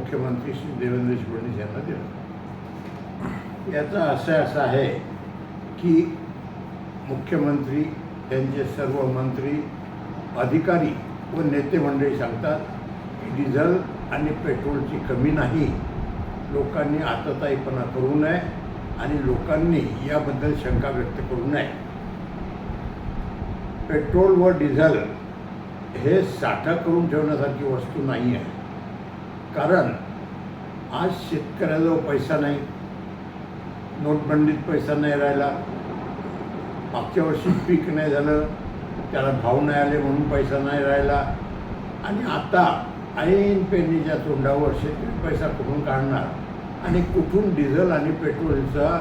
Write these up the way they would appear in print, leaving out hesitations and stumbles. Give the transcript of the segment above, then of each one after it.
मुख्यमंत्री श्री देवेंद्र फडणवीस यांना दिलं। याचा असा आहे की मुख्यमंत्री, त्यांचे सर्व मंत्री, अधिकारी व नेते मंडळी सांगतात की डिझेल आणि पेट्रोलची कमी नाही, लोकांनी आतताईपणा करू नये आणि लोकांनी याबद्दल शंका व्यक्त करू नये। पेट्रोल व डिझेल हे साठा करून ठेवण्यासारखी वस्तू नाही आहे, कारण आज शेतकऱ्याजवळ पैसा नाही, नोटबंदीत पैसा नाही राहिला, मागच्या वर्षी पीक नाही झालं, त्याला भाव नाही आले म्हणून पैसा नाही राहिला, आणि आता ऐन पेरणीच्या तोंडावर शेतकरी पैसा कुठून काढणार आणि कुठून डिझेल आणि पेट्रोलचा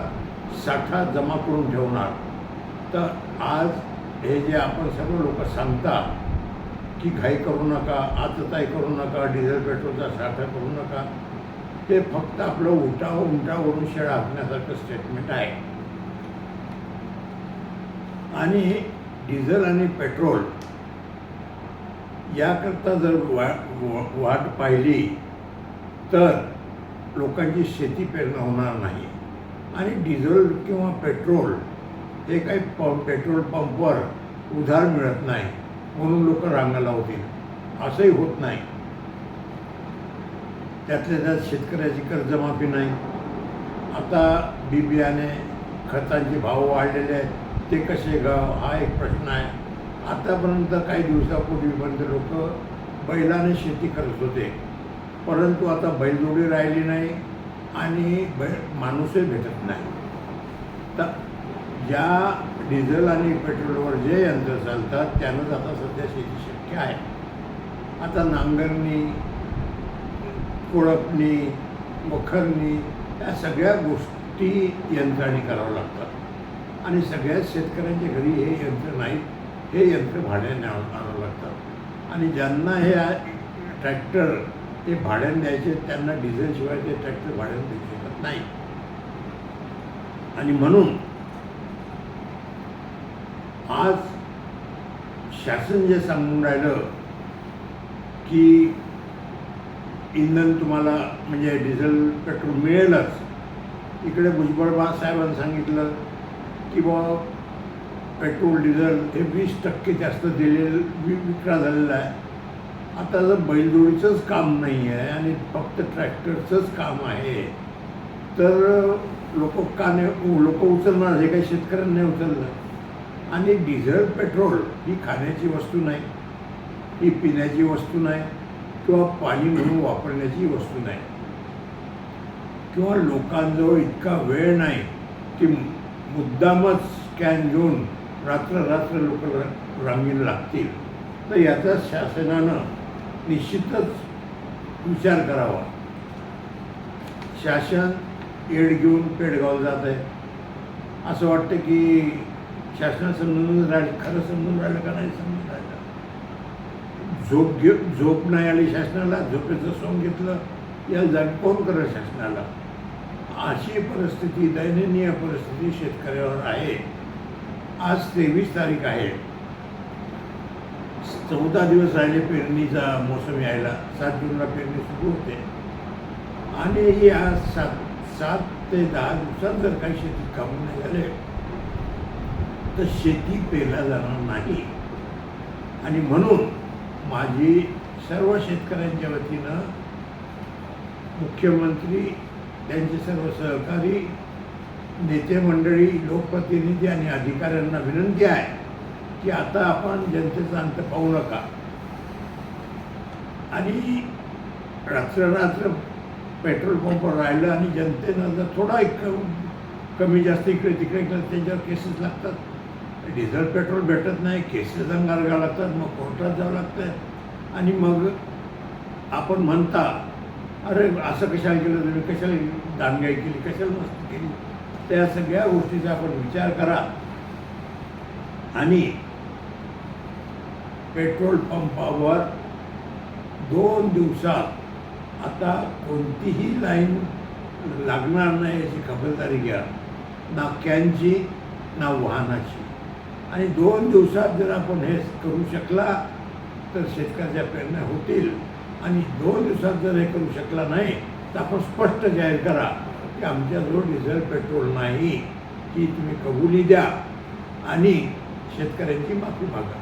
साठा जमा करून ठेवणार। तर आज हे जे आपण सर्व लोक सांगतात की घाई करू नका, आतताई करू नका, डिझेल पेट्रोलचा साठा करू नका, ते फक्त आपलं उंटावरून शेळा हाकण्यासारखं स्टेटमेंट आहे। आणि डिझेल आणि पेट्रोल याकरता जर वाट पाहिली तर लोकांची शेती पेरणं होणार नाही। आणि डिझेल किंवा पेट्रोल हे काही पेट्रोल पंपवर उधार मिळत नाही म्हणून लोक रांगा लावतील, असंही होत नाही। त्यातल्या त्यात शेतकऱ्याची कर्जमाफी नाही। आता बियाणे खतांचे भाव वाढलेले आहेत, ते कसे गाव हा एक प्रश्न आहे। आतापर्यंत काही दिवसापूर्वीपर्यंत लोक बैलाने शेती करत होते, परंतु आता बैलजोडी राहिली नाही आणि माणूसही भेटत नाही। तर ज्या डिझेल आणि पेट्रोलवर जे यंत्र चालतात त्यानंच आता सध्या शेती शक्य आहे। आता नांगरणी, कोळपणी, वखरणी या सगळ्या गोष्टी यंत्राने कराव्या लागतात आणि सगळ्याच शेतकऱ्यांच्या घरी हे यंत्र नाहीत, हे यंत्र भाड्याने आणावं लागतात। आणि ज्यांना हे ट्रॅक्टर ते भाड्याने द्यायचे त्यांना डिझेलशिवाय ते ट्रॅक्टर भाड्याने देऊ शकत नाही। आणि म्हणून आज शासन जे सांगून राहिलं की इंधन तुम्हाला म्हणजे डिझेल पेट्रोल मिळेलच, इकडे भुजबळ साहेबांनी सांगितलं की बाबा पेट्रोल डिझेल हे 20% जास्त विक्रा झालेला आहे। आता जर बैलजोडीचंच काम नाही आहे आणि फक्त ट्रॅक्टरचंच काम आहे तर लोक उचलणार, हे काही शेतकऱ्यांनी नाही उचललं। आणि डिझेल पेट्रोल ही खाण्याची वस्तू नाही, ही पिण्याची वस्तू नाही किंवा पाणी म्हणून वापरण्याची वस्तू नाही, किंवा लोकांजवळ इतका वेळ नाही की मुद्दामच कॅन घेऊन रात्र लोक रांगेला लागतील। तर याचा शासनानं निश्चितच विचार करावा। शासन एड घेऊन पेडगावला जात आहे, असं वाटतं की शासन समजून राहिलं, खरं समजून राहिलं का नाही समजून राहिलं। झोप नाही आली शासनाला, झोपेचं सोंग घेतलं, या जागी कोण करत शासनाला। अशी परिस्थिती, दैनंदिन परिस्थिती शेतकऱ्यावर आहे। आज 23 तारीख आहे, 14 दिवस राहिले पेरणीचा मोसम यायला, 7 जूनला पेरणी सुरू होते आणि या 7 ते 10 दिवसात जर काही शेतीत काम नाही झाले तर शेती पेरल्या जाणार नाही। आणि म्हणून माझी सर्व शेतकऱ्यांच्या वतीनं मुख्यमंत्री, त्यांचे सर्व सहकारी, नेते मंडळी, लोकप्रतिनिधी आणि अधिकाऱ्यांना विनंती आहे की आता आपण जनतेचा अंत पाहू नका आणि रात्र पेट्रोल पंपवर राहिलं आणि जनतेनं जर थोडा कमी जास्त इकडे तिकडे केलं त्याच्यावर केसेस लागतात। डिझेल पेट्रोल भेटत नाही, केसेस अंगारगा लागतात, मग कोर्टात जावं लागतं आणि मग आपण म्हणता अरे असं कशाला केलं तुम्ही, कशाला दानगाई केली, कशाला मस्ती केली। त्या सगळ्या गोष्टीचा आपण विचार करा आणि पेट्रोल पंपावर 2 दिवसात आता कोणतीही लाईन लागणार नाही याची खबरदारी घ्या, ना कॅनची ना वाहनाची। आणि 2 दिवसात जर आपण हे करू शकला तर शेतकऱ्याच्या पेरण्या होतील आणि 2 दिवसात जर हे करू शकला नाही तर आपण स्पष्ट जाहीर करा की आमच्याजवळ डिझेल पेट्रोल नाही, की तुम्ही कबुली द्या आणि शेतकऱ्यांची माफी मागा.